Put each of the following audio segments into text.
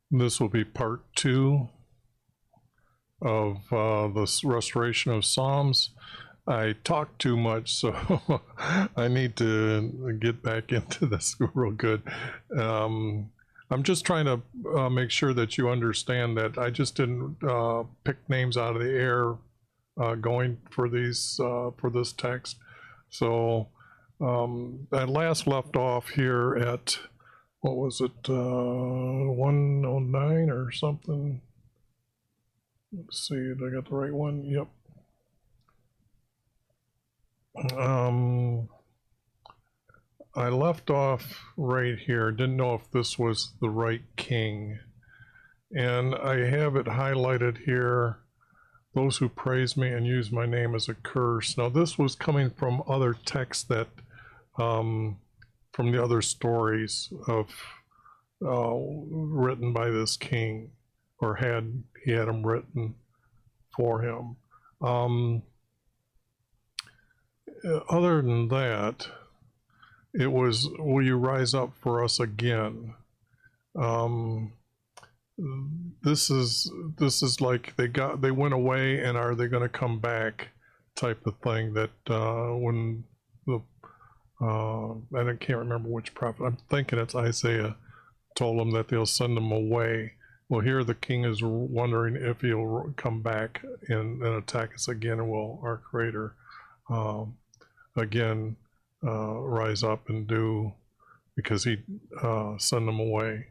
This will be part 2 of this restoration of Psalms. I talk too much, so I need to get back into this real good. I'm just trying to make sure that you understand that I just didn't pick names out of the air going for these for this text. So I last left off here at, what was it, 109 or something? Let's see, did I got the right one? Yep. I left off right here, didn't know if this was the right king. And I have it highlighted here, those who praise me and use my name as a curse. Now this was coming from other texts that, from the other stories of written by this king, or he had them written for him. Other than that, it was, will you rise up for us again? This is like they went away, and are they going to come back type of thing, that when the I can't remember which prophet, I'm thinking it's Isaiah, told them that they'll send them away. Well, here the king is wondering if he'll come back and attack us again, and will our creator again rise up and do, because he send them away,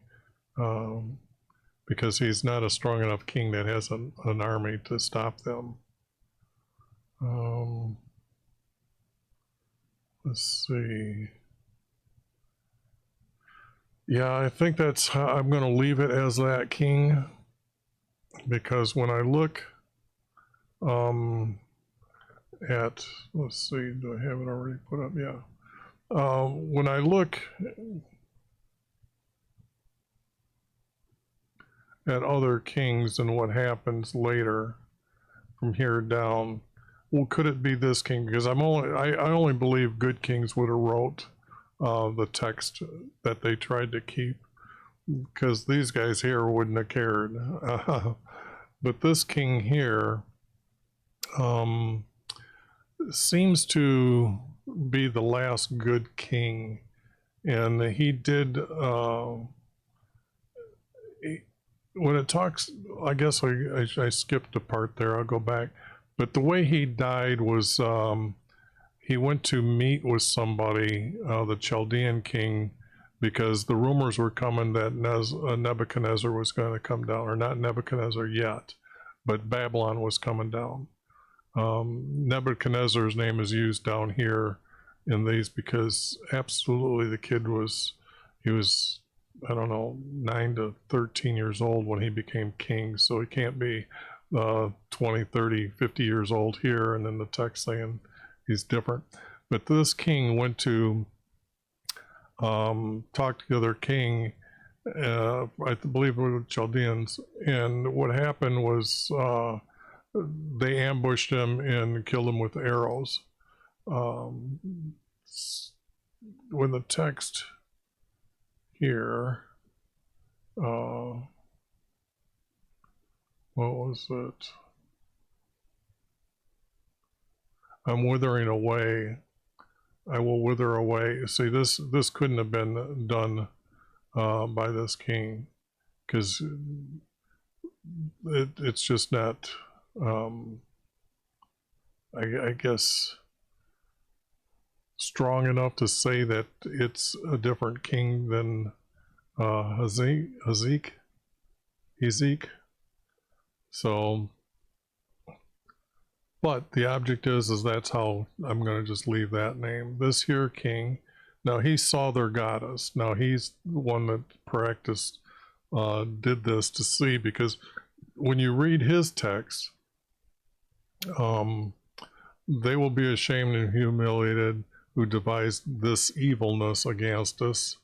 because he's not a strong enough king that has an army to stop them. Let's see. Yeah, I think that's how I'm going to leave it, as that king, because when I look at, let's see, do I have it already put up? Yeah. When I look at other kings and what happens later from here down, well, could it be this king? Because I only believe good kings would have wrote the text that they tried to keep, because these guys here wouldn't have cared. But this king here seems to be the last good king, and he did when it talks, I guess I skipped a part there, I'll go back, but the way he died was he went to meet with somebody, the Chaldean king, because the rumors were coming that Nebuchadnezzar was going to come down, or not Nebuchadnezzar yet, but Babylon was coming down. Nebuchadnezzar's name is used down here in these because absolutely the kid was, he was, I don't know, 9 to 13 years old when he became king, so he can't be 20, 30, 50 years old here, and then the text saying he's different. But this king went to talk to the other king, I believe it was Chaldeans, and what happened was they ambushed him and killed him with arrows. When the text here, what was it? I'm withering away. I will wither away. See, this couldn't have been done by this king, because it's just not, I guess, strong enough to say that it's a different king than Ezek. So, but the object is that's how I'm going to just leave that name. This here king, now he saw their goddess. Now he's the one that practiced, did this to see, because when you read his text, they will be ashamed and humiliated who devised this evilness against us.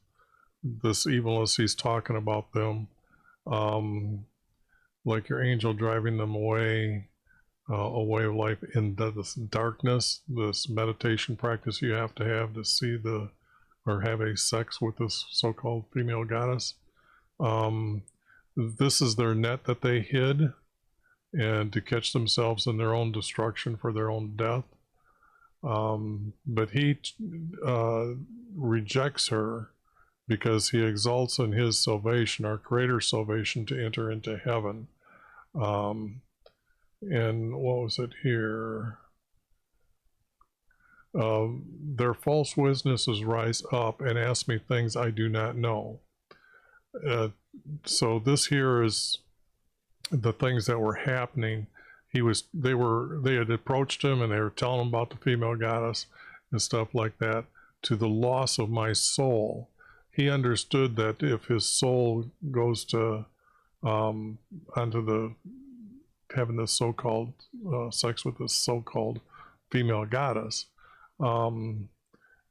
This evilness, he's talking about them, like your angel driving them away, a way of life in this darkness, this meditation practice you have to see or have a sex with this so-called female goddess. this is their net that they hid, and to catch themselves in their own destruction for their own death. But he rejects her because he exalts in his salvation, our Creator's salvation, to enter into heaven. And what was it here? Their false witnesses rise up and ask me things I do not know. So this here is the things that were happening. They had approached him and they were telling him about the female goddess and stuff like that, to the loss of my soul. He understood that if his soul goes to onto the having this so-called sex with this so-called female goddess, and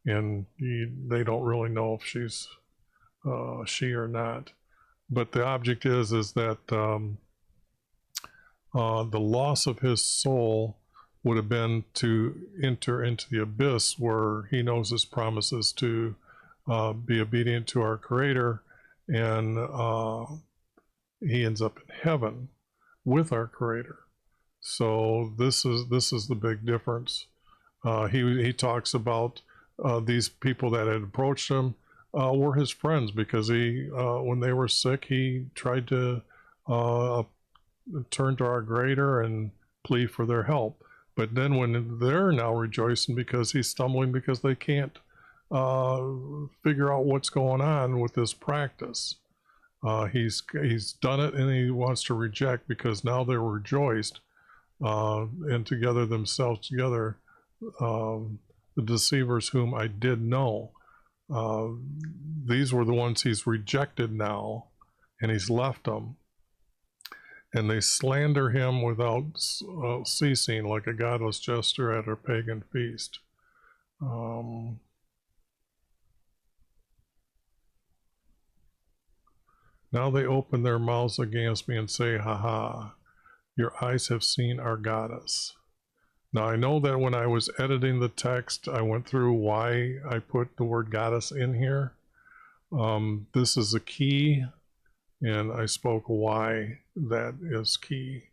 they don't really know if she's she or not. But the object is that the loss of his soul would have been to enter into the abyss, where he knows his promises to be obedient to our Creator, and he ends up in heaven with our Creator. So this is the big difference. He talks about these people that had approached him were his friends, because he when they were sick, he tried to turn to our Creator and plead for their help. But then when they're now rejoicing because he's stumbling because they can't figure out what's going on with this practice, he's done it, and he wants to reject, because now they're rejoiced and together themselves together, the deceivers whom I did know. These were the ones he's rejected now, and he's left them. And they slander him without ceasing, like a godless jester at a pagan feast. Now they open their mouths against me and say, "Ha ha, your eyes have seen our goddess." Now I know that when I was editing the text, I went through why I put the word goddess in here. This is a key, and I spoke why that is key.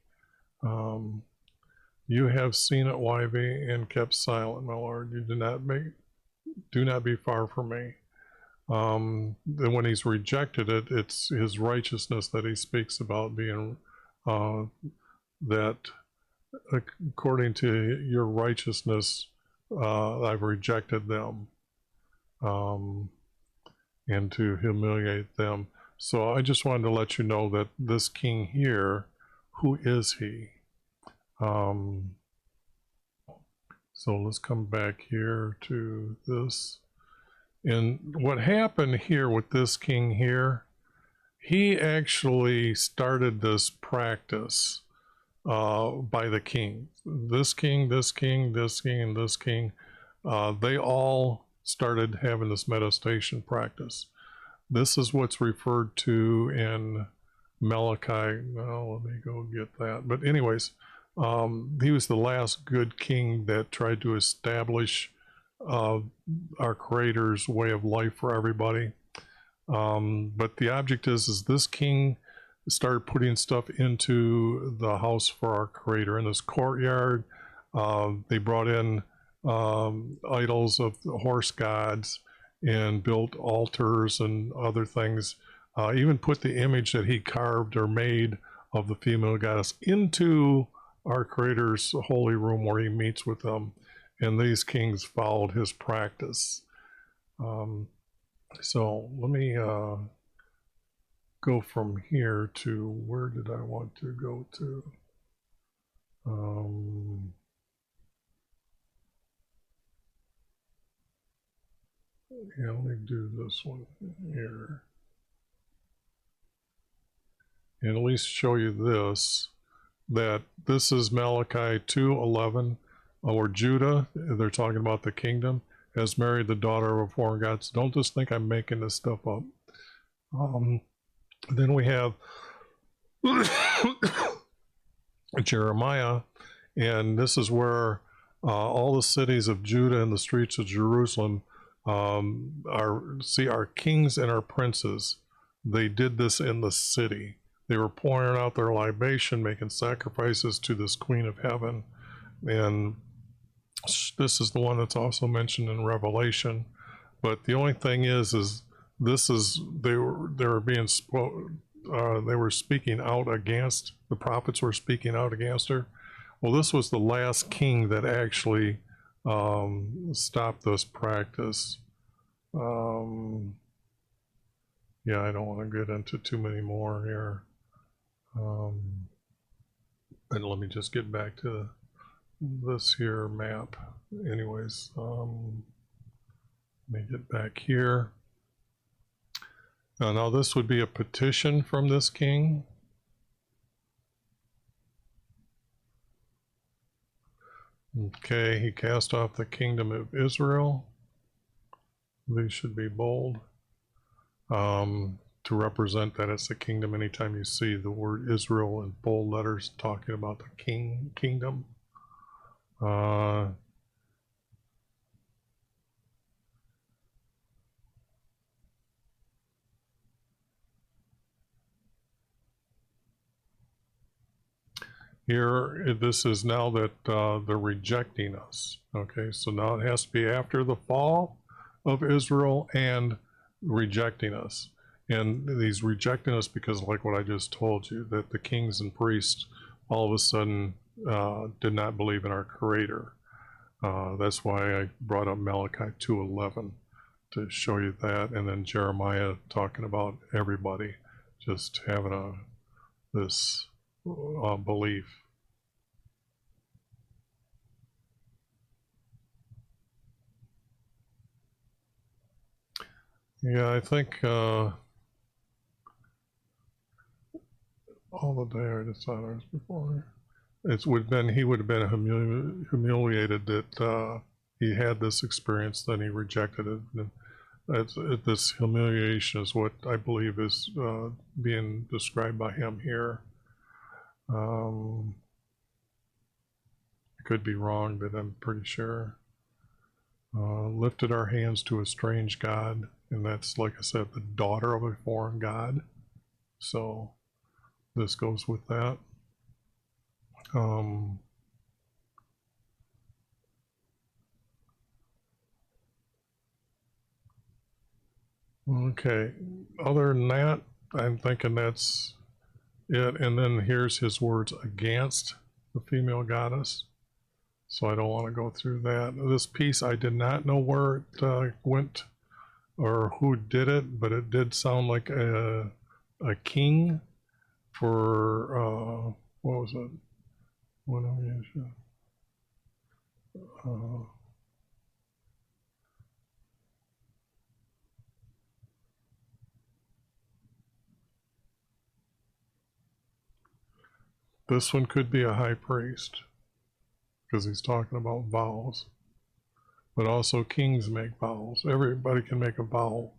You have seen it, YV, and kept silent, my Lord. You do not be far from me. Then when he's rejected it, it's his righteousness that he speaks about, being that according to your righteousness, I've rejected them, and to humiliate them. So I just wanted to let you know that this king here, who is he? So let's come back here to this. And what happened here with this king here, he actually started this practice by the king. This king, this king, this king, and this king, they all started having this meditation practice. This is what's referred to in Malachi. Well, let me go get that. But anyways, he was the last good king that tried to establish our Creator's way of life for everybody. But the object is this king started putting stuff into the house for our Creator. In this courtyard, they brought in idols of the horse gods and built altars and other things. Even put the image that he carved or made of the female goddess into our Creator's holy room where he meets with them. And these kings followed his practice. So let me go from here to, where did I want to go to? Yeah, let me do this one here. And at least show you this, that this is Malachi 2:11, where Judah, they're talking about the kingdom, has married the daughter of a foreign god. So don't just think I'm making this stuff up. Then we have Jeremiah, and this is where all the cities of Judah and the streets of Jerusalem our kings and our princes. They did this in the city. they were pouring out their libation, making sacrifices to this Queen of Heaven. And this is the one that's also mentioned in Revelation. But the only thing is this is they were being they were speaking out against, the prophets were speaking out against her. Well, this was the last king that actually stopped this practice. Yeah, I don't want to get into too many more here. And let me just get back to this here map. Anyways, let me get back here. Now this would be a petition from this king. Okay, he cast off the kingdom of Israel. These should be bold. To represent that it's a kingdom. Anytime you see the word Israel in bold letters talking about the kingdom. Here, this is now that they're rejecting us. Okay, so now it has to be after the fall of Israel and rejecting us. And he's rejecting us because, like what I just told you, that the kings and priests all of a sudden did not believe in our Creator. That's why I brought up Malachi 2:11 to show you that, and then Jeremiah talking about everybody just having this belief. Yeah, I think all the day I decided before. He would have been humiliated that he had this experience, then he rejected it. And this humiliation is what I believe is being described by him here. I could be wrong, but I'm pretty sure. Lifted our hands to a strange god, and that's, like I said, the daughter of a foreign god. So this goes with that. Okay, other than that, I'm thinking that's it. And then here's his words against the female goddess. So I don't want to go through that. This piece, I did not know where it went or who did it, but it did sound like a king for, what was it? This one could be a high priest because he's talking about vows. But also kings make vows. Everybody can make a vow.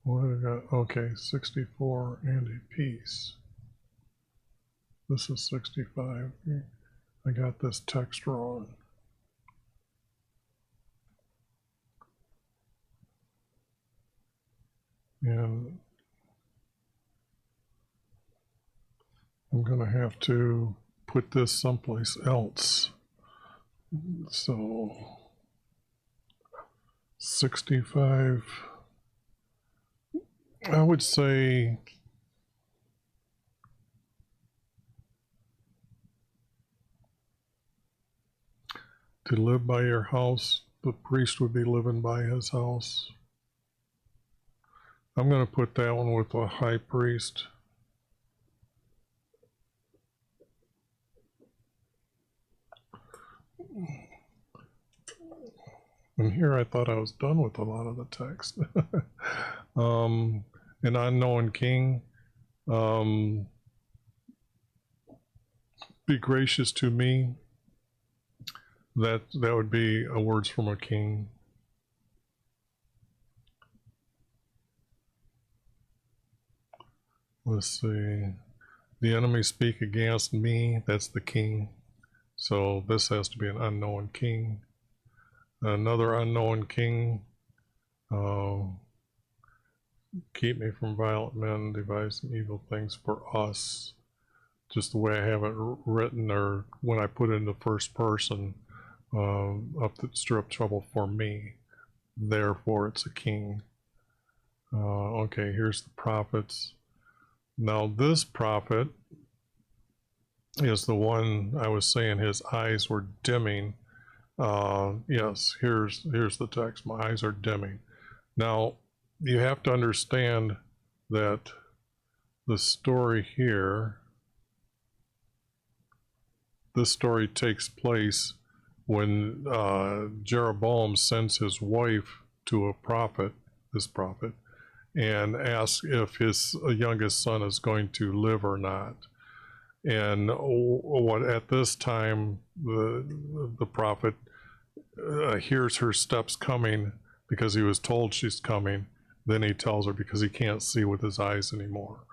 What I got? Okay, 64 and a piece. This is 65. I got this text wrong. And I'm going to have to put this someplace else. So 65, I would say to live by your house, the priest would be living by his house. I'm going to put that one with the high priest. And here I thought I was done with a lot of the text. An unknown king. Be gracious to me. That would be a words from a king. Let's see. The enemy speak against me, that's the king. So this has to be an unknown king. Another unknown king. Keep me from violent men, devising evil things for us. Just the way I have it written, or when I put it in the first person, up to stir up trouble for me. Therefore, it's a king. Okay, here's the prophets. Now, this prophet is the one I was saying his eyes were dimming. Yes, here's the text. My eyes are dimming. Now, you have to understand that the story here, this story takes place when Jeroboam sends his wife to a prophet, this prophet, and asks if his youngest son is going to live or not. And what at this time the prophet hears her steps coming because he was told she's coming. Then he tells her because he can't see with his eyes anymore.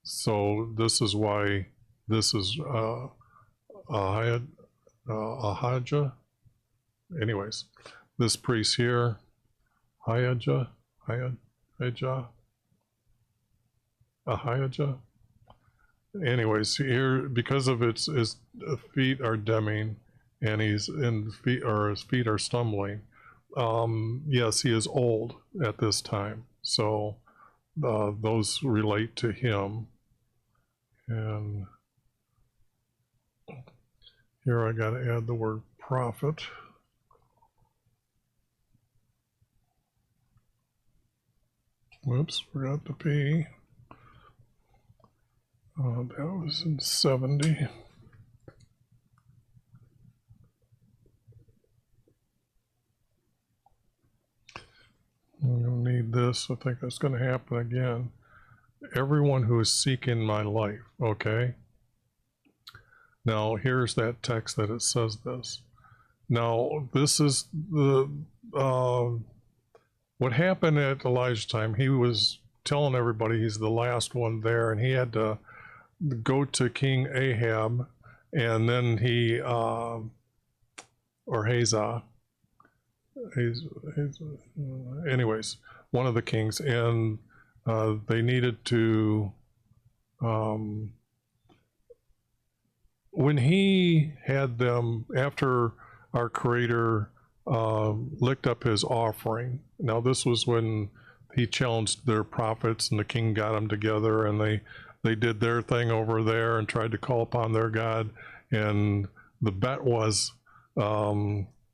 So this is why this is Ahijah. Anyways, this priest here, Ahijah. Anyways, here because of his feet are dimming, and his feet are stumbling. Yes, he is old at this time, so those relate to him. And here I got to add the word prophet. Whoops, forgot the P. That was in 70. I'm going to need this. I think that's going to happen again. Everyone who is seeking my life, okay? Now, here's that text that it says this. Now, this is the what happened at Elijah's time. He was telling everybody he's the last one there, and he had to go to King Ahab, and then he, or Hazah, anyways, one of the kings, and they needed to, when he had them, after our Creator licked up his offering. Now this was when he challenged their prophets, and the king got them together, and they did their thing over there and tried to call upon their God. And the bet was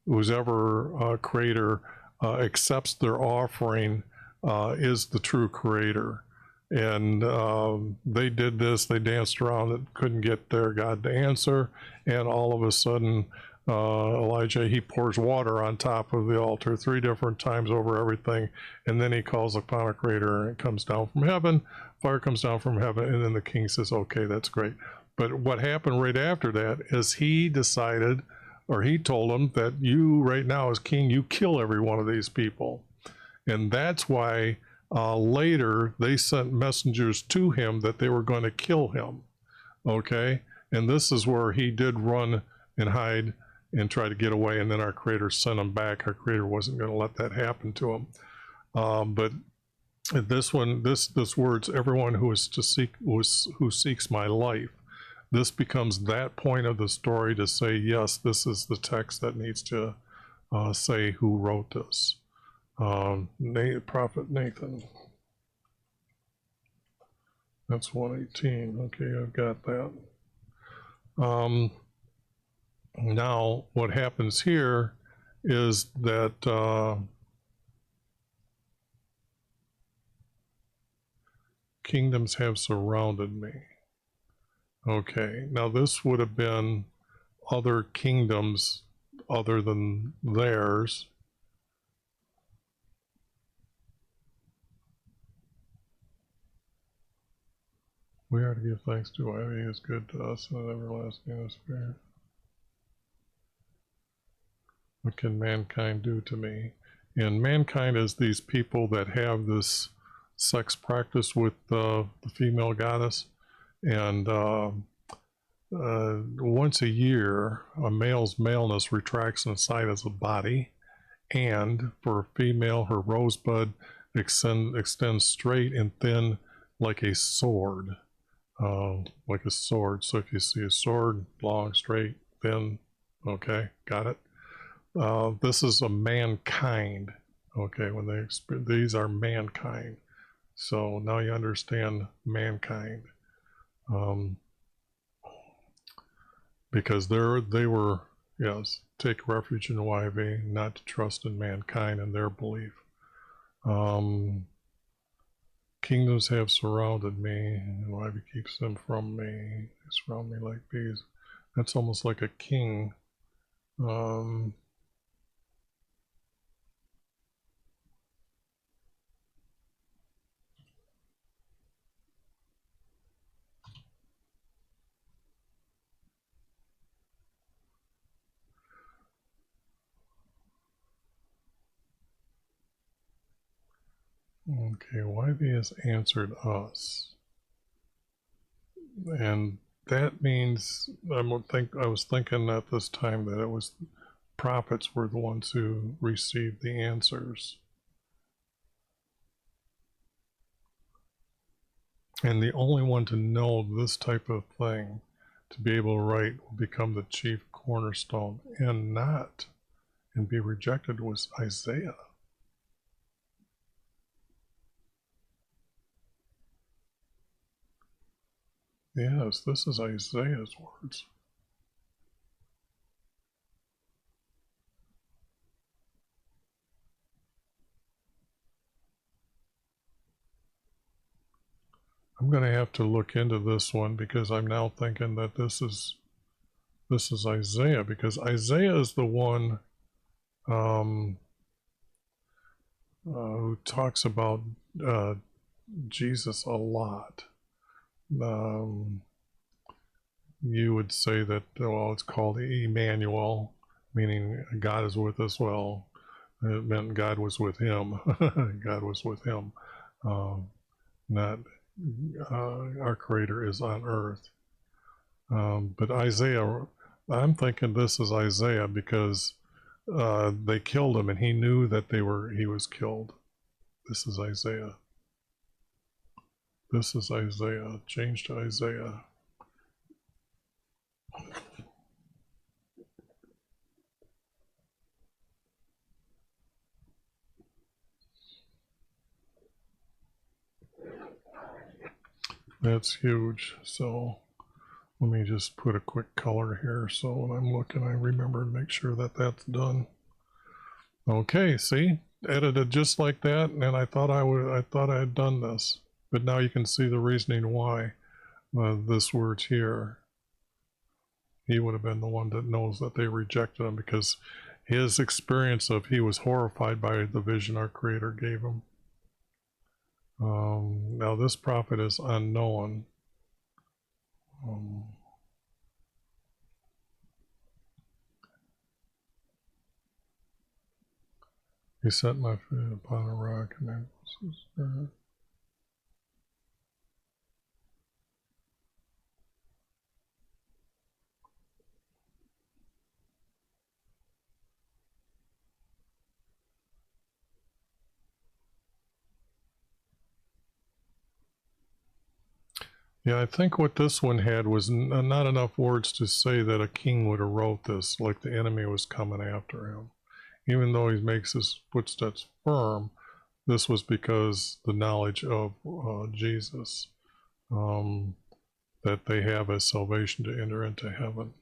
whoever Creator accepts their offering is the true Creator. And they did this, they danced around it, couldn't get their God to answer, and all of a sudden Elijah, he pours water on top of the altar 3 different times over everything, and then he calls upon a Creator, and it comes down from heaven, fire comes down from heaven, and then the king says, okay, that's great. But what happened right after that is he decided, or he told him that you right now as king, you kill every one of these people. And that's why later they sent messengers to him that they were going to kill him. Okay, and this is where he did run and hide and try to get away, and then our Creator sent him back. Our Creator wasn't going to let that happen to him. But this one, this words, everyone who is to seek, who seeks my life, this becomes that point of the story to say, yes, this is the text that needs to say who wrote this. Prophet Nathan. That's 118. Okay, I've got that. Now, what happens here is that kingdoms have surrounded me. Okay, now this would have been other kingdoms other than theirs. We are to give thanks to whoever He is good to us and everlasting spirit. What can mankind do to me? And mankind is these people that have this sex practice with the female goddess, and once a year, a male's maleness retracts inside as a body, and for a female, her rosebud extends straight and thin like a sword. Like a sword. So if you see a sword, long, straight, thin, okay, got it. This is a mankind. Okay, when these are mankind. So now you understand mankind. Because they were, yes, take refuge in YV, not to trust in mankind and their belief. Kingdoms have surrounded me, and YV keeps them from me. They surround me like bees. That's almost like a king. Okay, YV has answered us. And that means, I was thinking at this time that it was prophets were the ones who received the answers. And the only one to know this type of thing, to be able to write, will become the chief cornerstone and be rejected, was Isaiah. Yes, this is Isaiah's words. I'm going to have to look into this one, because I'm now thinking that this is Isaiah, because Isaiah is the one who talks about Jesus a lot. You would say that, well, it's called Emmanuel, meaning God is with us. Well, it meant God was with him. God was with him. Not our Creator is on earth. But Isaiah, I'm thinking this is Isaiah, because they killed him and he knew that he was killed. This is Isaiah. This is Isaiah. Change to Isaiah. That's huge. So let me just put a quick color here, so when I'm looking, I remember to make sure that that's done. Okay, see, edited just like that, and I thought I had done this, but now you can see the reasoning why this word's here. He would have been the one that knows that they rejected him, because his experience of, he was horrified by the vision our Creator gave him. Now this prophet is unknown. He set my feet upon a rock, and I was Yeah, I think what this one had was not enough words to say that a king would have wrote this, like the enemy was coming after him. Even though he makes his footsteps firm, this was because the knowledge of Jesus, that they have as salvation to enter into heaven,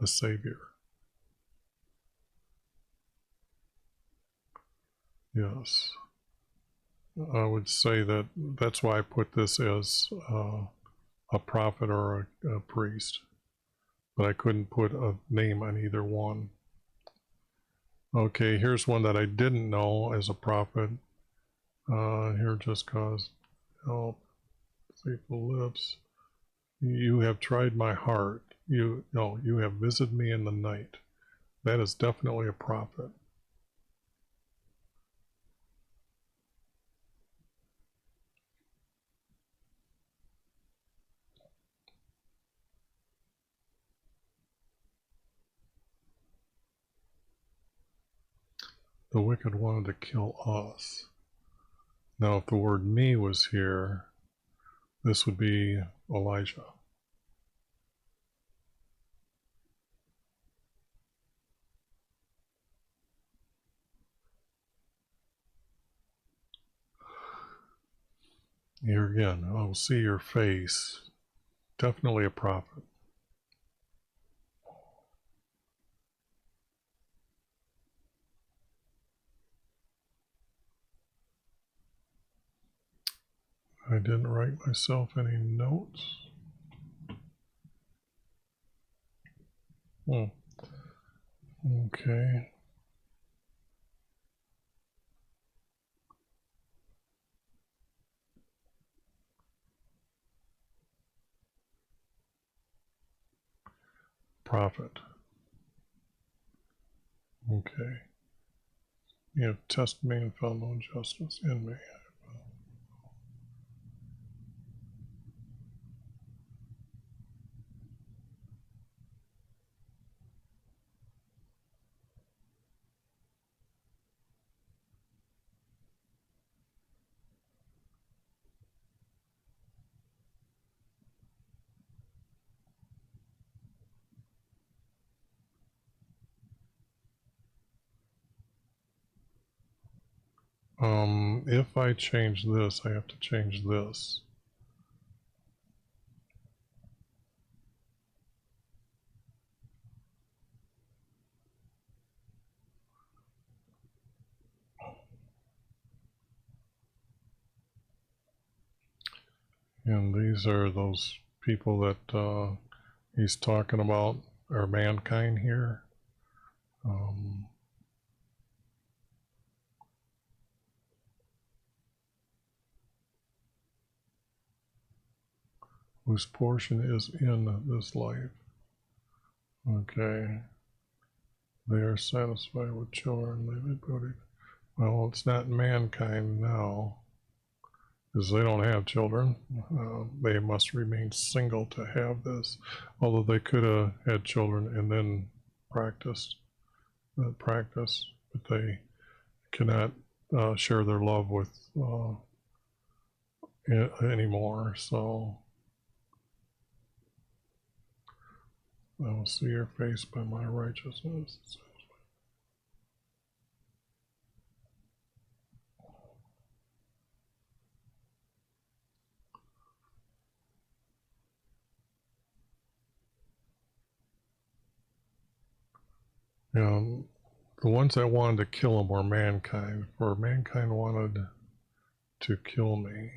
a Savior. Yes. I would say that that's why I put this as a prophet or a priest, but I couldn't put a name on either one. Okay, here's one that I didn't know as a prophet. Here, just cause help, faithful lips. You have tried my heart. You have visited me in the night. That is definitely a prophet. the wicked wanted to kill us. Now, if the word me was here, this would be Elijah. Here again, I'll see your face. Definitely a prophet. I didn't write myself any notes. Okay. Prophet. Okay. You have tested me and found no justice in me. If I change this, I have to change this. And these are those people that he's talking about, are mankind here. Whose portion is in this life. Okay. They are satisfied with children, they booty. Well, it's not mankind now, because they don't have children. They must remain single to have this, although they could have had children and then practiced that practice, but they cannot share their love with anymore. So I will see your face by my righteousness. The ones that wanted to kill him were mankind, for mankind wanted to kill me,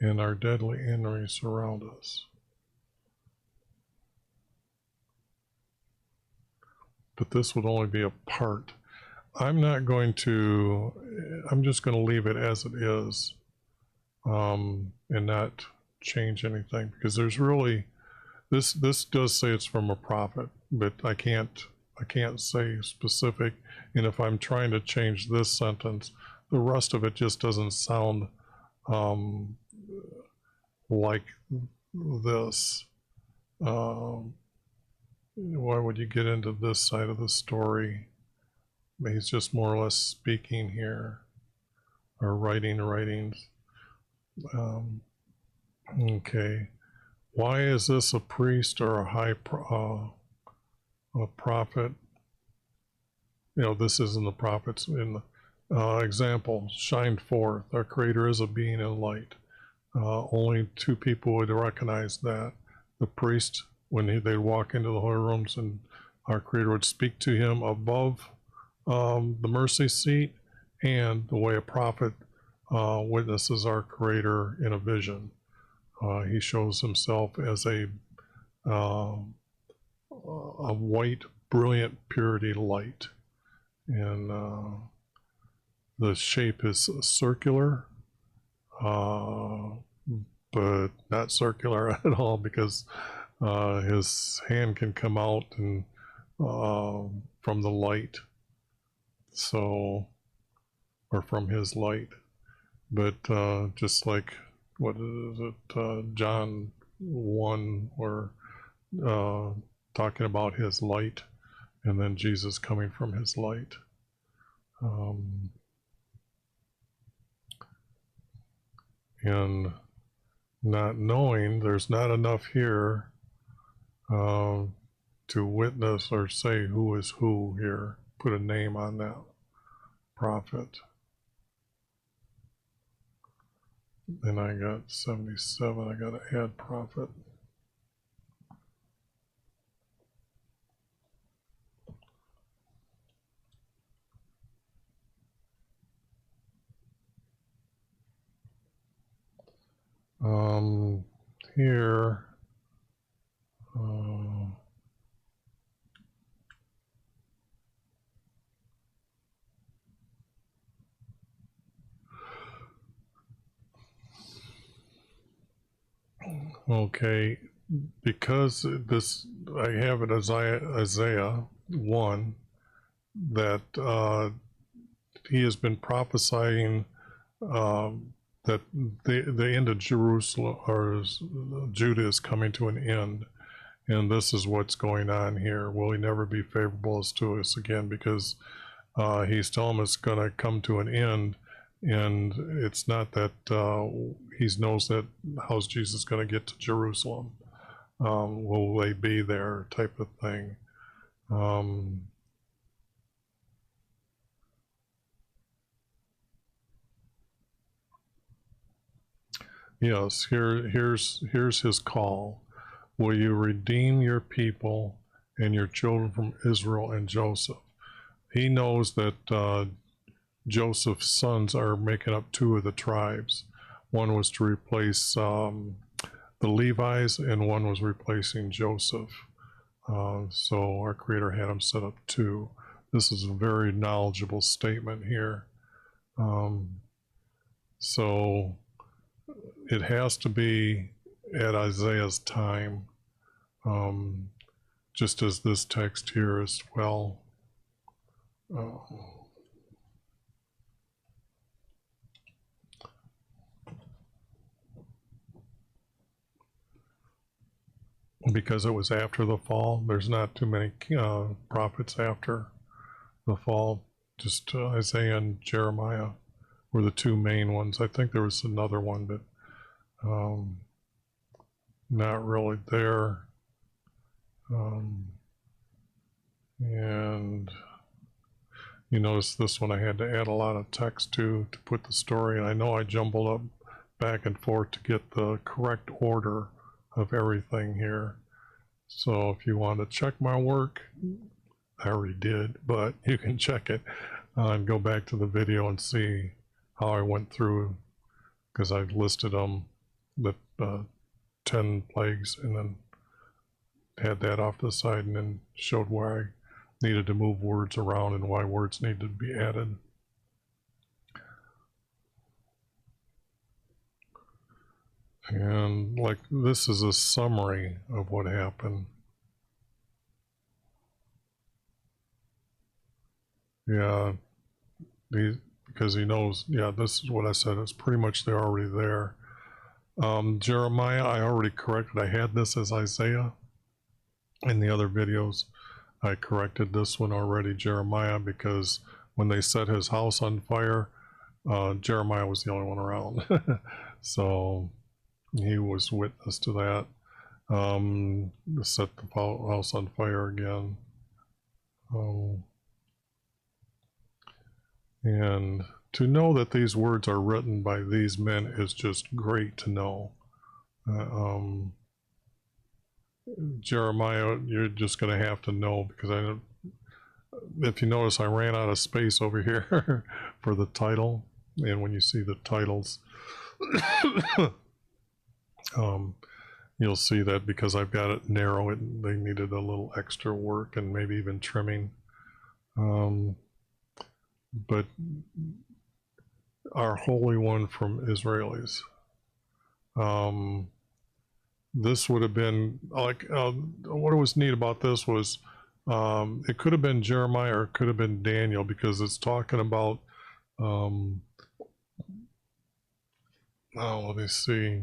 and our deadly enemies surround us. But this would only be a part. I'm just going to leave it as it is, and not change anything, because there's really, this does say it's from a prophet, but I can't say specific, and if I'm trying to change this sentence, the rest of it just doesn't sound like this. Why would you get into this side of the story? He's just more or less speaking here, or writings. Okay, why is this a priest or a prophet? This isn't the prophets. In the example, shine forth. Our Creator is a being in light. Only two people would recognize that. The priest, when they'd walk into the holy rooms, and our Creator would speak to him above the mercy seat, and the way a prophet witnesses our Creator in a vision. He shows himself as a white, brilliant purity light, and the shape is circular, but not circular at all, because his hand can come out and from the light, so, or from his light. But just like, what is it, John 1, or talking about his light, and then Jesus coming from his light. And not knowing, there's not enough here to witness or say who is who here, put a name on that prophet. And I got 77, I got to add prophet. Here, okay, because this, I have it as Isaiah 1, that he has been prophesying that the end of Jerusalem, or Judah, is coming to an end. And this is what's going on here. Will he never be favorable to us again? Because he's telling us it's going to come to an end. And it's not that he knows that how's Jesus going to get to Jerusalem? Will they be there, type of thing. Yes, here's his call. Will you redeem your people and your children from Israel and Joseph? He knows that Joseph's sons are making up 2 of the tribes. One was to replace the Levites, and one was replacing Joseph. So our Creator had him set up 2. This is a very knowledgeable statement here. So it has to be at Isaiah's time, just as this text here as well. Because it was after the fall, there's not too many prophets after the fall. Just Isaiah and Jeremiah were the 2 main ones. I think there was another one, but not really there. And you notice this one I had to add a lot of text to put the story, and I know I jumbled up back and forth to get the correct order of everything here. So if you want to check my work, I already did, but you can check it and go back to the video and see how I went through, because I've listed them, the 10 plagues, and then had that off to the side, and then showed where I needed to move words around and why words needed to be added. And like, this is a summary of what happened. Yeah, because he knows, yeah, this is what I said, it's pretty much they're already there. Jeremiah, I already corrected, I had this as Isaiah in the other videos. I corrected this one already, Jeremiah, because when they set his house on fire, Jeremiah was the only one around. So he was witness to that. Set the house on fire again. And to know that these words are written by these men is just great to know. Jeremiah, you're just going to have to know, because if you notice, I ran out of space over here for the title. And when you see the titles, you'll see that because I've got it narrow, they needed a little extra work and maybe even trimming. But our Holy One from Israelis. This would have been like, what was neat about this was, it could have been Jeremiah or it could have been Daniel, because it's talking about, oh, let me see.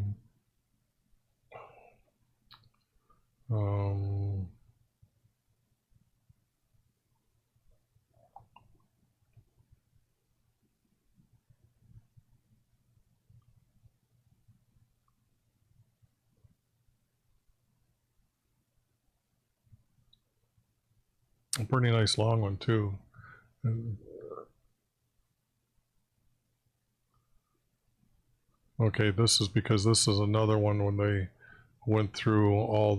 A pretty nice long one too. And, okay, this is because this is another one when they went through all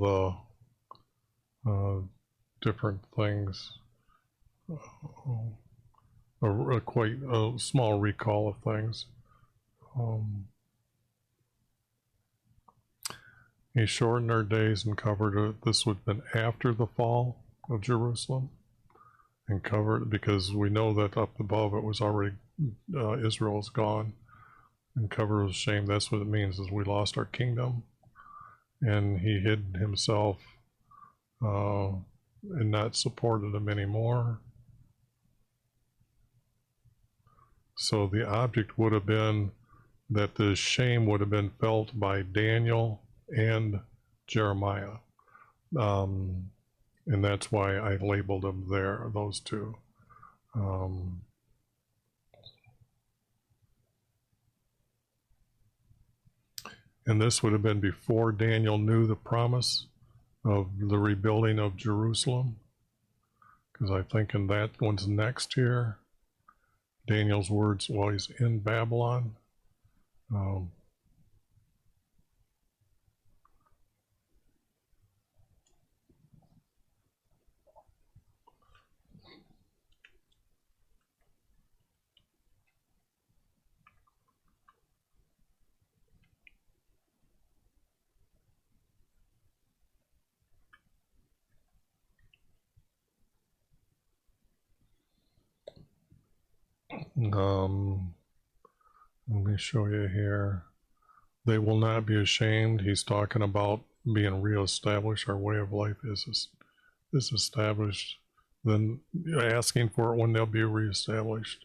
the different things. A quite a small recall of things. He shortened our days and covered it. This would have been after the fall of Jerusalem, and covered because we know that up above it was already Israel is gone, and covered with shame. That's what it means, is we lost our kingdom, and he hid himself and not supported him anymore. So the object would have been that the shame would have been felt by Daniel and Jeremiah. And that's why I labeled them there, those two. And this would have been before Daniel knew the promise of the rebuilding of Jerusalem, because I think in that one's next here. Daniel's words while he's in Babylon. Let me show you here. They will not be ashamed. He's talking about being reestablished. Our way of life is established. Then asking for it when they'll be reestablished.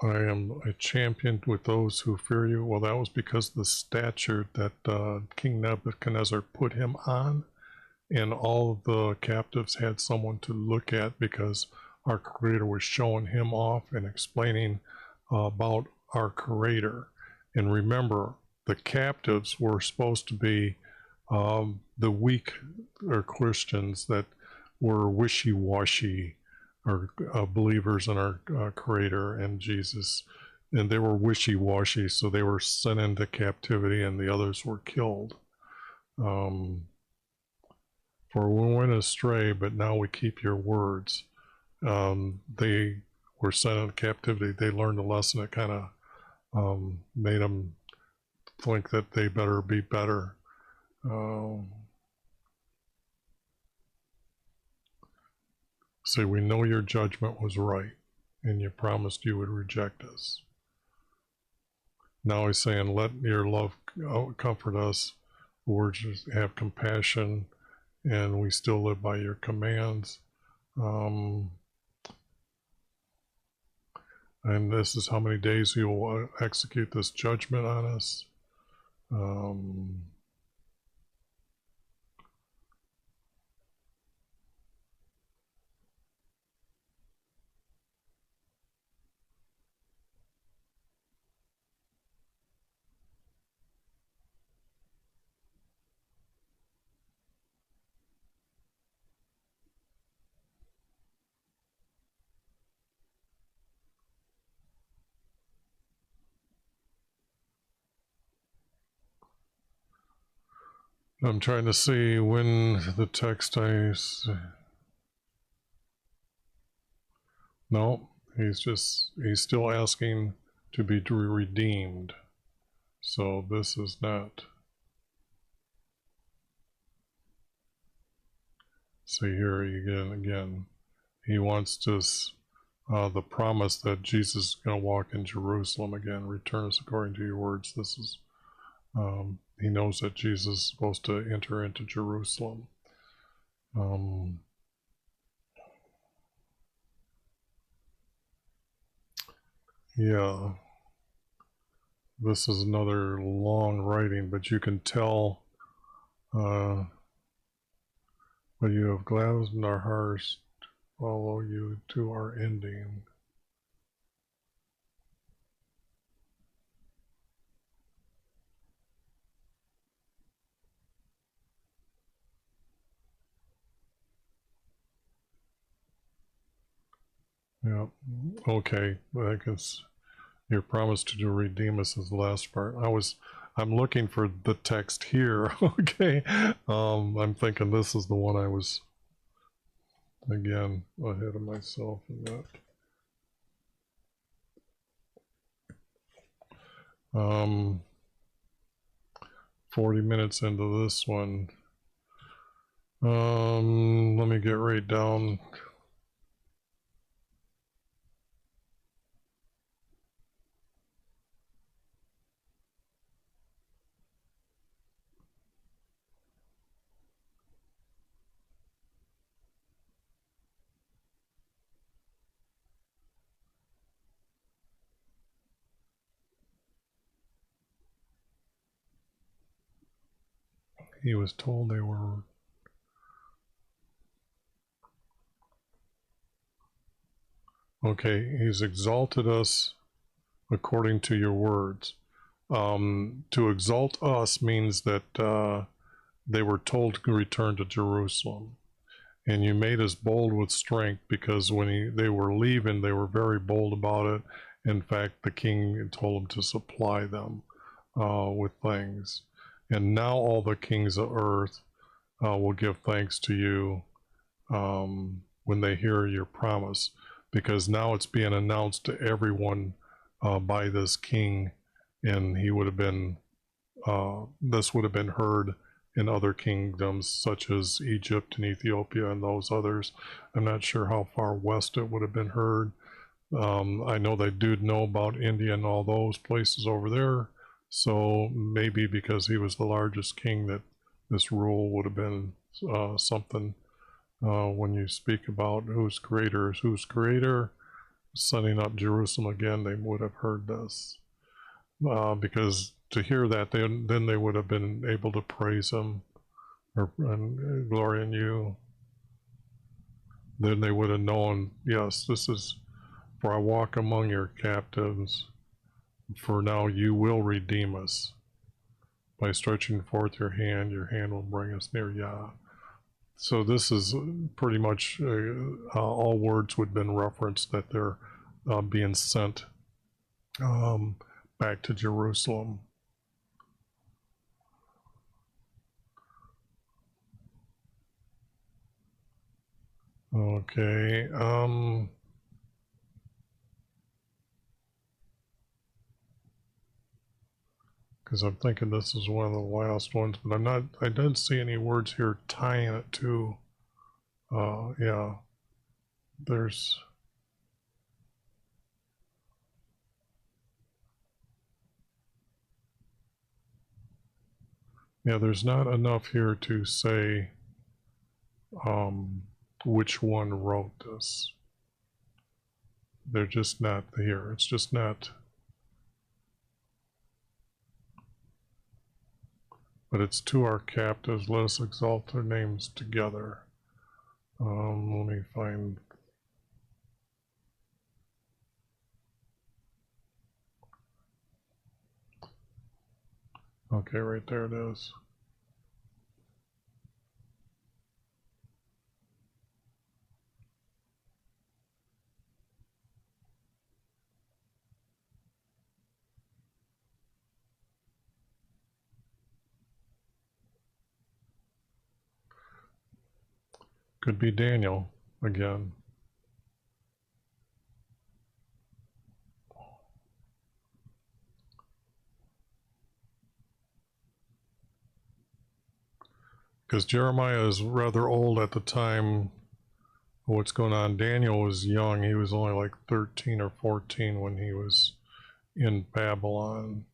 I am a champion with those who fear you. Well, that was because of the stature that King Nebuchadnezzar put him on, and all of the captives had someone to look at because our Creator was showing him off and explaining about our Creator. And remember, the captives were supposed to be the weak or Christians that were wishy-washy, or believers in our Creator and Jesus, and they were wishy-washy, so they were sent into captivity, and the others were killed. For we went astray, but now we keep your words. They were sent into captivity. They learned a lesson that kind of made them think that they better be better. Say, we know your judgment was right, and you promised you would reject us. Now he's saying, let your love comfort us. We're just have compassion, and we still live by your commands. And this is how many days you will execute this judgment on us. I'm trying to see when the text no, he's still asking to be redeemed. So this is not. See here again. He wants to the promise that Jesus is going to walk in Jerusalem again. Return us according to your words. This is he knows that Jesus is supposed to enter into Jerusalem. Yeah, this is another long writing, but you can tell but you have gladdened our hearts to follow you to our ending. Yeah, okay, I guess your promise to redeem us is the last part. I'm looking for the text here. Okay, I'm thinking this is the one I was, again, ahead of myself in that. 40 minutes into this one. Let me get right down. He was told they were, okay, he's exalted us according to your words. To exalt us means that they were told to return to Jerusalem. And you made us bold with strength, because when they were leaving, they were very bold about it. In fact, the king told them to supply them with things. And now all the kings of earth will give thanks to you when they hear your promise, because now it's being announced to everyone by this king, and he would have been, this would have been heard in other kingdoms such as Egypt and Ethiopia and those others. I'm not sure how far west it would have been heard. I know they do know about India and all those places over there, so maybe because he was the largest king that this rule would have been something. When you speak about who's greater is who's greater, setting up Jerusalem again, they would have heard this. Because to hear that, then they would have been able to praise him and glory in you. Then they would have known, yes, this is, for I walk among your captives, for now you will redeem us. By stretching forth your hand will bring us near Yah. So this is pretty much all words would have been referenced that they're being sent back to Jerusalem. Okay. Because I'm thinking this is one of the last ones, but I didn't see any words here tying it to, yeah, there's, yeah, there's not enough here to say which one wrote this. They're just not here. It's just not, but it's to our captives, let us exalt their names together. Let me find, okay, right there it is. Could be Daniel again. Because Jeremiah is rather old at the time what's going on. Daniel was young. He was only like 13 or 14 when he was in Babylon.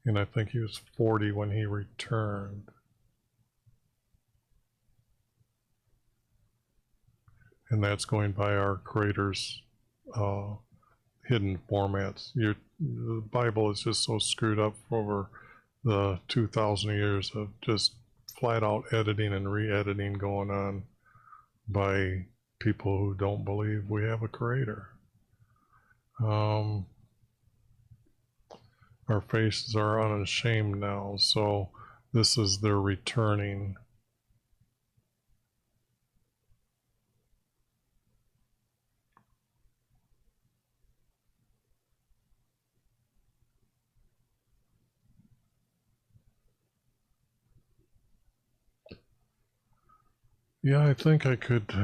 And I think he was 40 when he returned. And that's going by our creator's hidden formats. The Bible is just so screwed up over the 2,000 years of just flat out editing and re-editing going on by people who don't believe we have a creator. Our faces are unashamed now, so this is their returning. Yeah, I think I could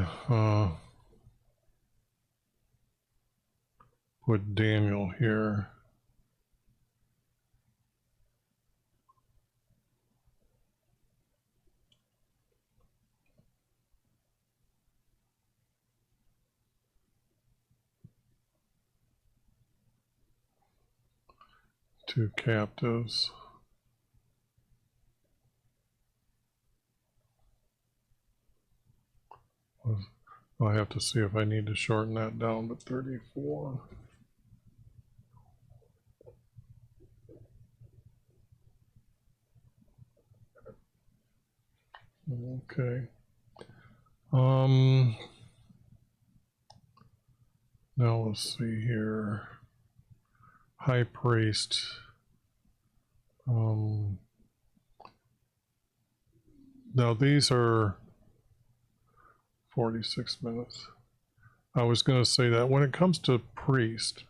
put Daniel here. Two captives. I'll have to see if I need to shorten that down to 34. Okay. Now let's see here. High priest. Now these are 46 minutes. I was going to say that when it comes to priest,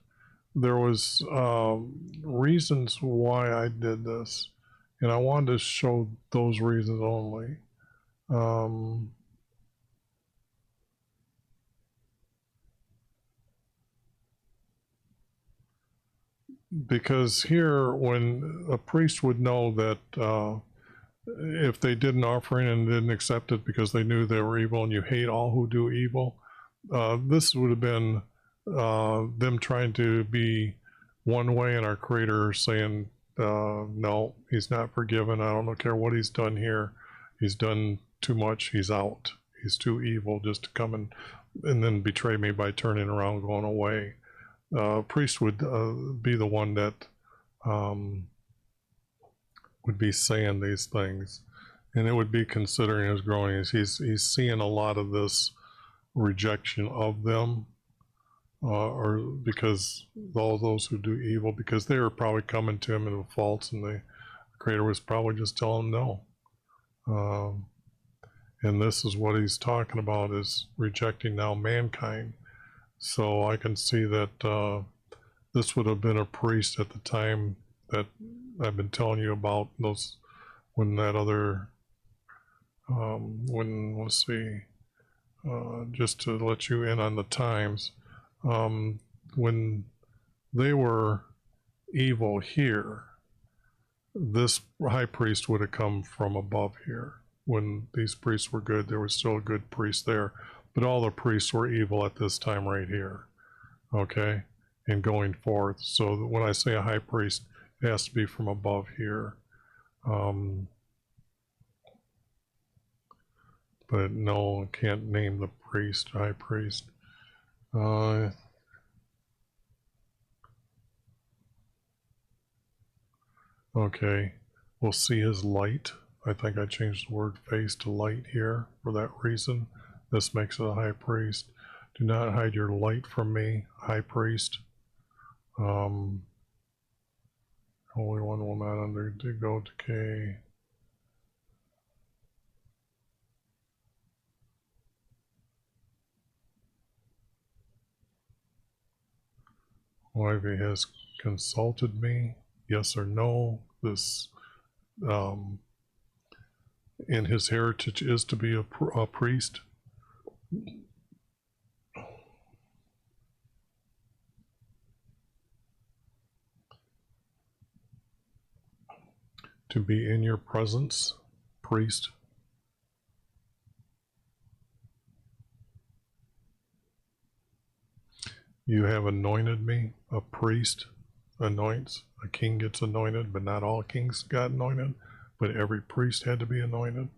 there was reasons why I did this, and I wanted to show those reasons only. Because here, when a priest would know that if they did an offering and didn't accept it because they knew they were evil, and you hate all who do evil, this would have been them trying to be one way, and our Creator saying, no, he's not forgiven. I don't care what he's done here. He's done too much. He's out. He's too evil just to come and then betray me by turning around, going away. Priest would be the one that would be saying these things, and it would be considering his growing. He's seeing a lot of this rejection of them, or because all those who do evil, because they were probably coming to him in the faults, and the Creator was probably just telling them no. And this is what he's talking about, is rejecting now mankind. So I can see that this would have been a priest at the time that I've been telling you about, those, when that other, when, let's see, just to let you in on the times, when they were evil here, this high priest would have come from above here. When these priests were good, there was still a good priest there, but all the priests were evil at this time right here, okay, and going forth. So when I say a high priest, it has to be from above here. But no, I can't name the priest, high priest. Okay, we'll see his light. I think I changed the word face to light here for that reason. This makes it a high priest. Do not hide your light from me, high priest. Holy One will not undergo decay. YHVH has consulted me, yes or no. This, and his heritage is to be a priest. To be in your presence, priest. You have anointed me, a priest anoints. A king gets anointed, but not all kings got anointed, but every priest had to be anointed.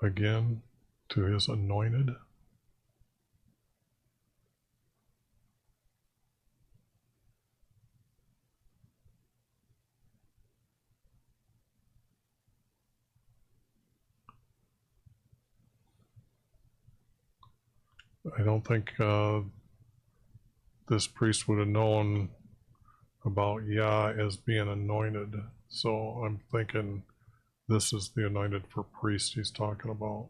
again to his anointed. I don't think this priest would have known about Yah as being anointed. So I'm thinking this is the anointed for priest he's talking about.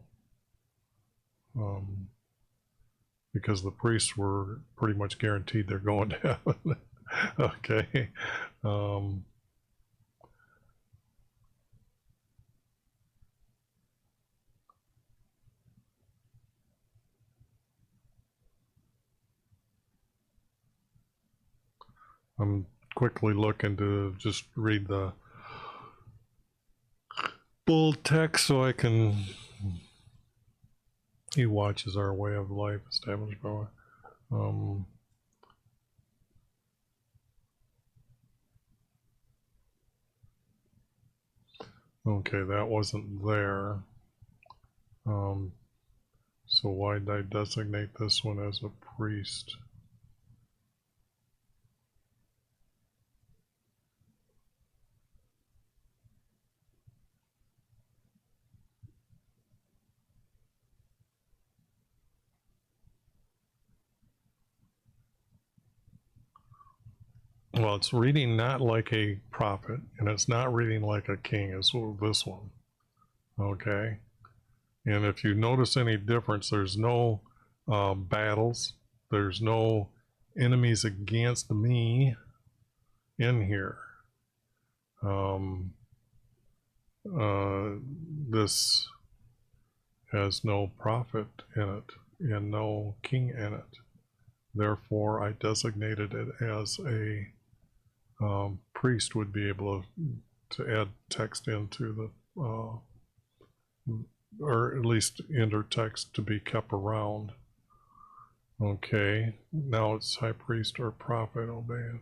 Because the priests were pretty much guaranteed they're going to heaven. Okay. I'm quickly looking to just read the full text so I can. He watches our way of life established by. Okay, that wasn't there. So why did I designate this one as a priest? Well, it's reading not like a prophet, and it's not reading like a king, as this one. Okay? And if you notice any difference, there's no battles, there's no enemies against me in here. This has no prophet in it and no king in it. Therefore, I designated it as a priest would be able to add text into the, or at least enter text to be kept around. Okay, now it's high priest or prophet obeying.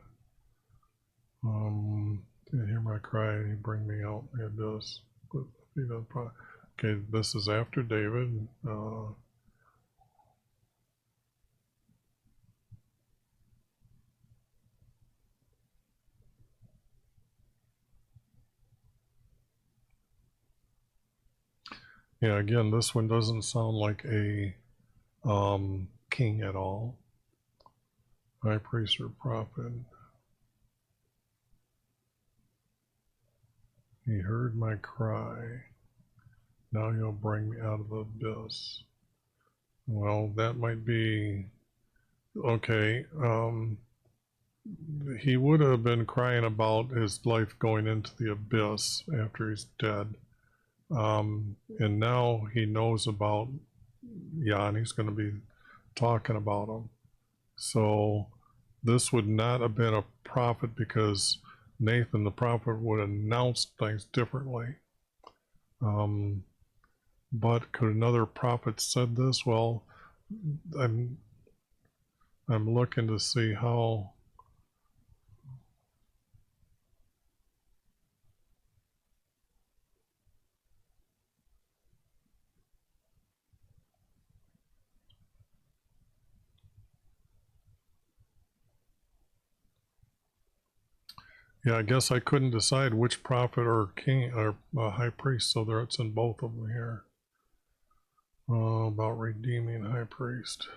Hear my cry, he bring me out. It does. Okay, this is after David. Yeah, again, this one doesn't sound like a king at all. High priest or prophet. He heard my cry. Now you'll bring me out of the abyss. Well, that might be okay. He would have been crying about his life going into the abyss after he's dead. And now he knows about Yah, and he's going to be talking about him. So this would not have been a prophet because Nathan the prophet would announce things differently. But could another prophet said this? Well, I'm looking to see how. Yeah, I guess I couldn't decide which prophet or king or high priest, so there it's in both of them here. About redeeming high priest.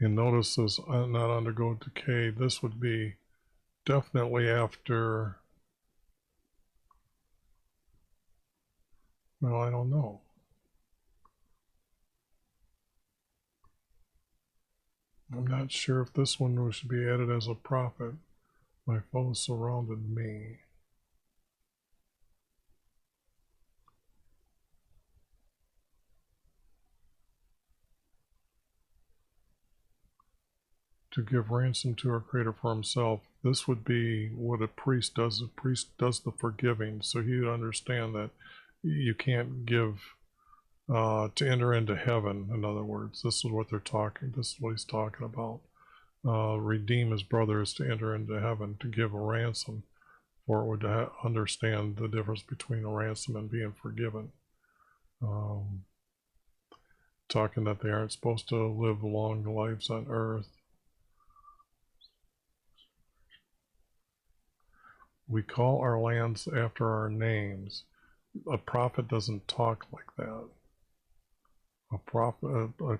And notice this not undergo decay. This would be definitely after. Well, I don't know. I'm not sure if this one should be added as a prophet. My foes surrounded me. To give ransom to our Creator for himself. This would be what a priest does. A priest does the forgiving, so he would understand that you can't give to enter into heaven. In other words, this is what they're talking. This is what he's talking about. Redeem his brother is to enter into heaven, to give a ransom for it would understand the difference between a ransom and being forgiven. Talking that they aren't supposed to live long lives on earth. We call our lands after our names. A prophet doesn't talk like that. A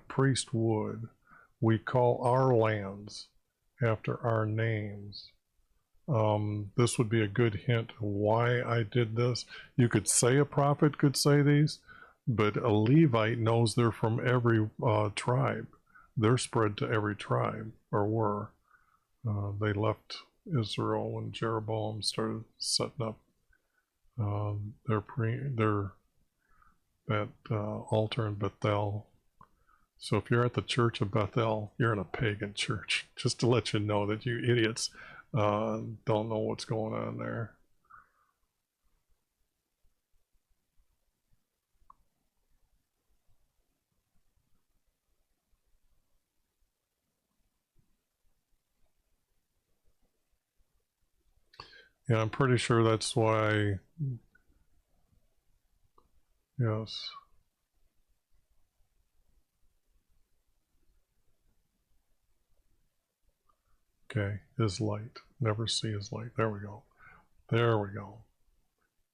priest would. We call our lands after our names. This would be a good hint why I did this. You could say a prophet could say these, but a Levite knows they're from every tribe. They're spread to every tribe, or were. They left Israel when Jeroboam started setting up that altar in Bethel. So if you're at the Church of Bethel, you're in a pagan church. Just to let you know that you idiots don't know what's going on there. Yeah, I'm pretty sure that's why. Yes. Okay, his light. Never see his light. There we go. There we go.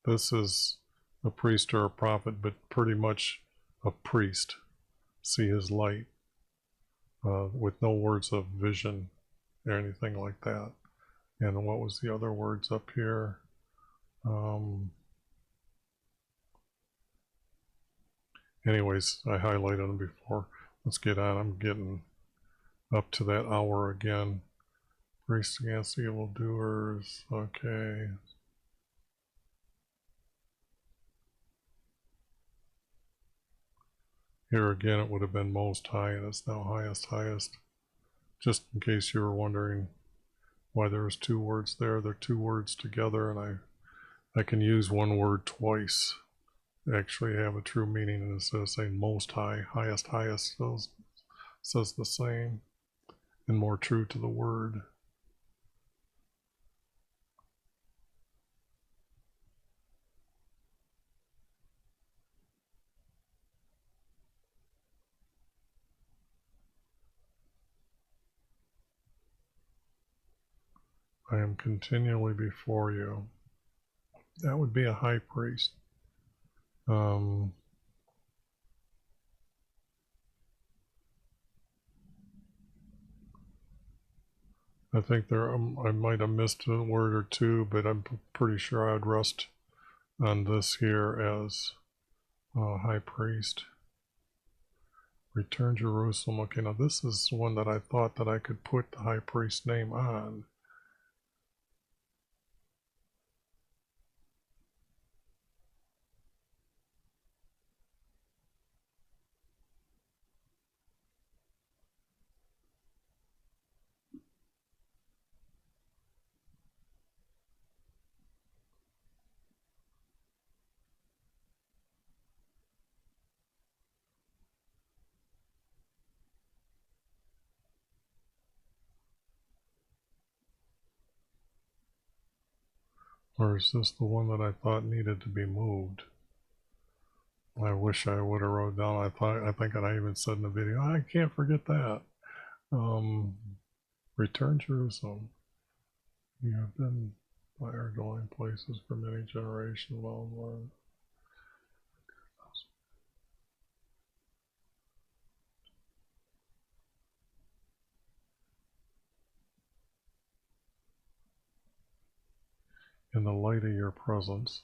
This is a priest or a prophet, but pretty much a priest. See his light with no words of vision or anything like that. And what was the other words up here? Anyways, I highlighted them before. Let's get on. I'm getting up to that hour again. Priest against evildoers. Okay. Here again, it would have been most high, and it's now highest, highest. Just in case you were wondering why there's two words there. They're two words together, and I can use one word twice. Actually have a true meaning, and instead of saying most high, highest, highest says the same and more true to the word. I am continually before you. That would be a high priest. I think I might have missed a word or two, but I'm pretty sure I'd rest on this here as high priest. Return Jerusalem. Okay, now this is one that I thought that I could put the high priest name on. Or is this the one that I thought needed to be moved? I wish I would have wrote down. I think I even said in the video, I can't forget that. Return Jerusalem. You have been by our dwelling places for many generations, Lord. In the light of your presence.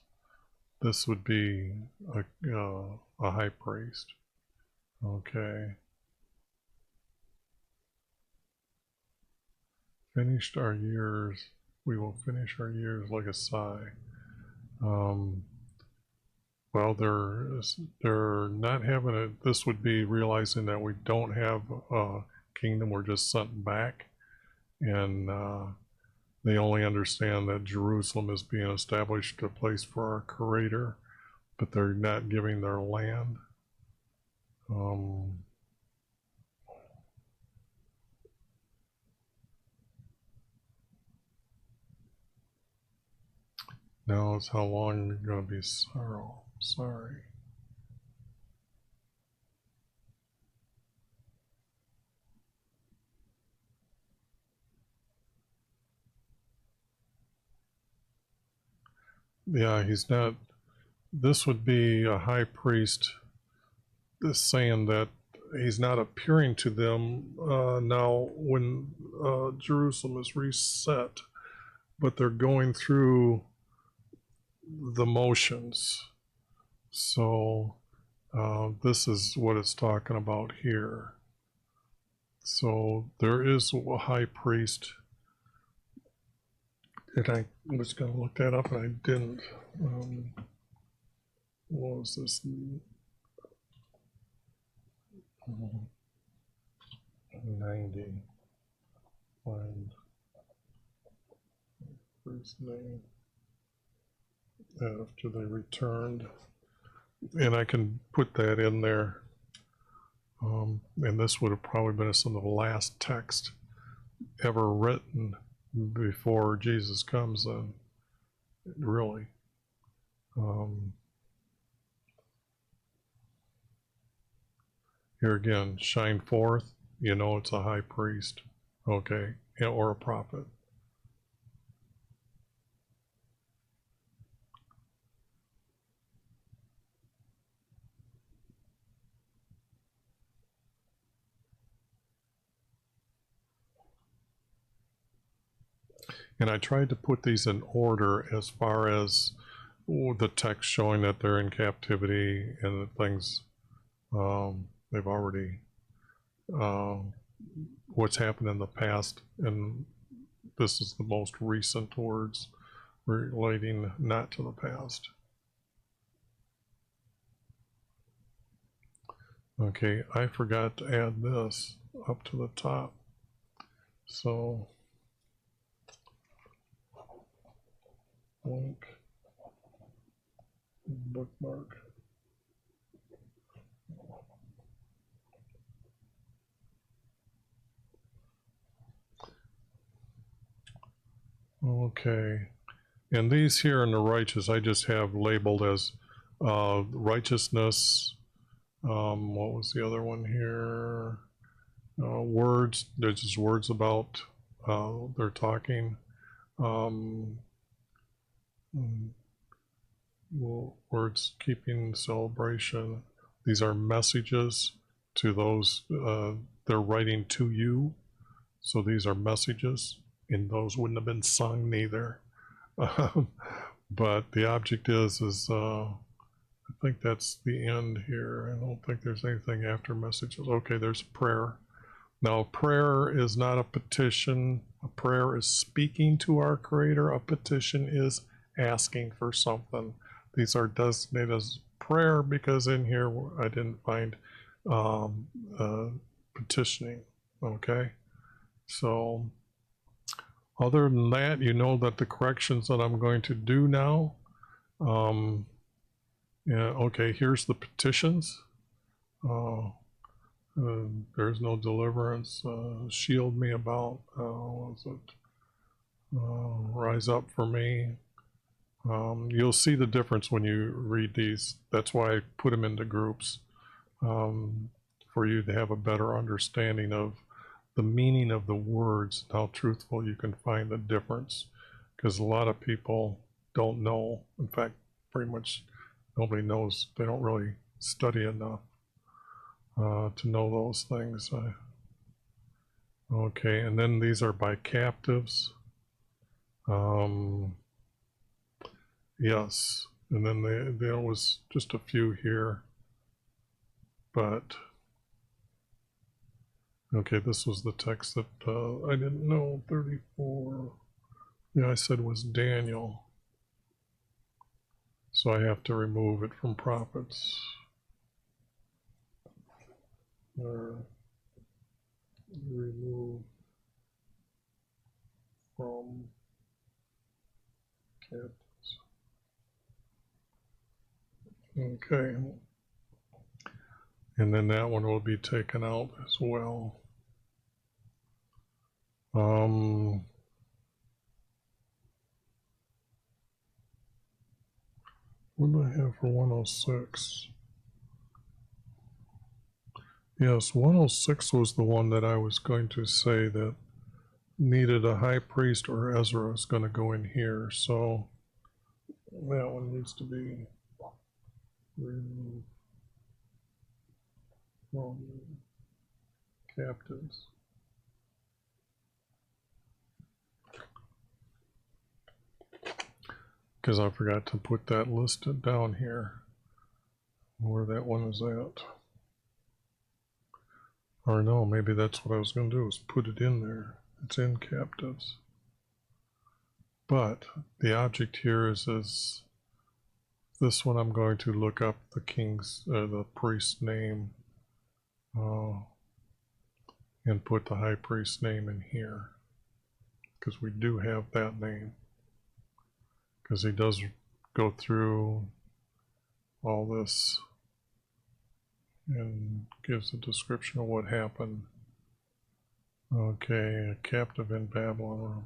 This would be a high priest. Okay. Finished our years. We will finish our years like a sigh. Well, they're not having it. This would be realizing that we don't have a kingdom. We're just sent back, and they only understand that Jerusalem is being established a place for our Creator, but they're not giving their land. Now it's how long you're going to be sorry. Yeah, he's not. This would be a high priest saying that he's not appearing to them now when Jerusalem is reset, but they're going through the motions. So this is what it's talking about here. So there is a high priest, and I was going to look that up and I didn't. What was this? 90. Find priest's name after they returned. And I can put that in there. And this would have probably been some of the last text ever written before Jesus comes in, really. Here again, shine forth, you know it's a high priest, okay, or a prophet. And I tried to put these in order as far as the text showing that they're in captivity and the things they've already, what's happened in the past, and this is the most recent words relating not to the past. Okay, I forgot to add this up to the top. So, link, bookmark. Okay, and these here in the righteous, I just have labeled as righteousness. What was the other one here? Words. There's just words about they're talking. Words keeping celebration. These are messages to those they're writing to you. So these are messages, and those wouldn't have been sung neither. But the object is I think that's the end here. I don't think there's anything after messages. Okay, there's a prayer. Now, prayer is not a petition. A prayer is speaking to our Creator. A petition is asking for something. These are designated as prayer because in here I didn't find petitioning. Okay, so other than that, you know that the corrections that I'm going to do now. Yeah, okay, here's the petitions. There's no deliverance. Shield me about. What was it? Rise up for me. You'll see the difference when you read these. That's why I put them into groups, for you to have a better understanding of the meaning of the words, how truthful you can find the difference. Because a lot of people don't know. In fact, pretty much nobody knows. They don't really study enough to know those things. Okay, and then these are by captives. Yes, and then there was just a few here, but okay, this was the text that I didn't know. 34. Yeah, I said was Daniel, so I have to remove it from prophets. Or remove from captives. Okay, and then that one will be taken out as well. What do I have for 106? Yes, 106 was the one that I was going to say that needed a high priest, or Ezra is going to go in here. So that one needs to be removed from captives. Because I forgot to put that listed down here, where that one is at. Or no, maybe that's what I was going to do, is put it in there. It's in captives. But the object here is this one. I'm going to look up the the priest's name, and put the high priest's name in here, because we do have that name. Because he does go through all this and gives a description of what happened. Okay, a captive in Babylon.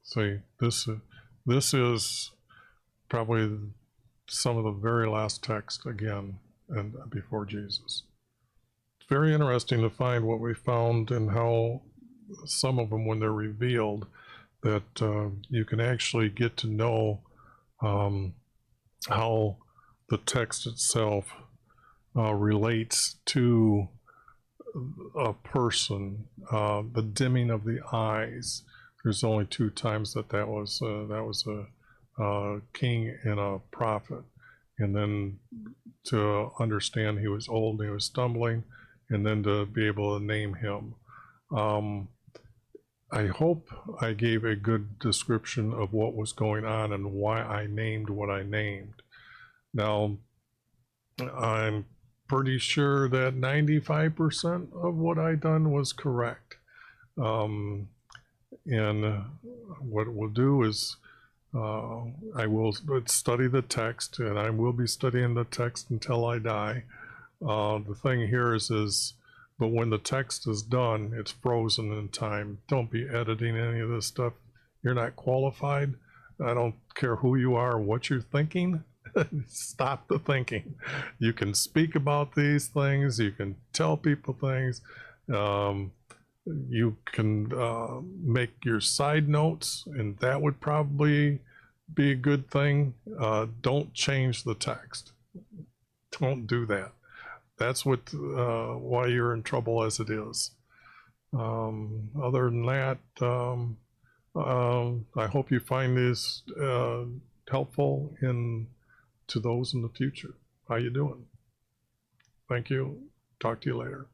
See, this is probably some of the very last text again, and before Jesus. It's very interesting to find what we found and how some of them, when they're revealed, that you can actually get to know how the text itself relates to a person. The dimming of the eyes. There's only 2 times that was a king and a prophet, and then to understand he was old and he was stumbling, and then to be able to name him. I hope I gave a good description of what was going on and why I named what I named. Now, I'm pretty sure that 95% of what I done was correct. And what we'll do is I will study the text, and I will be studying the text until I die. The thing here is but when the text is done, it's frozen in time. Don't be editing any of this stuff. You're not qualified. I don't care who you are, what you're thinking. Stop the thinking. You can speak about these things. You can tell people things. You can make your side notes, and that would probably be a good thing. Don't change the text. Don't do that. That's what why you're in trouble as it is. Other than that, I hope you find this helpful to those in the future. How you doing? Thank you. Talk to you later.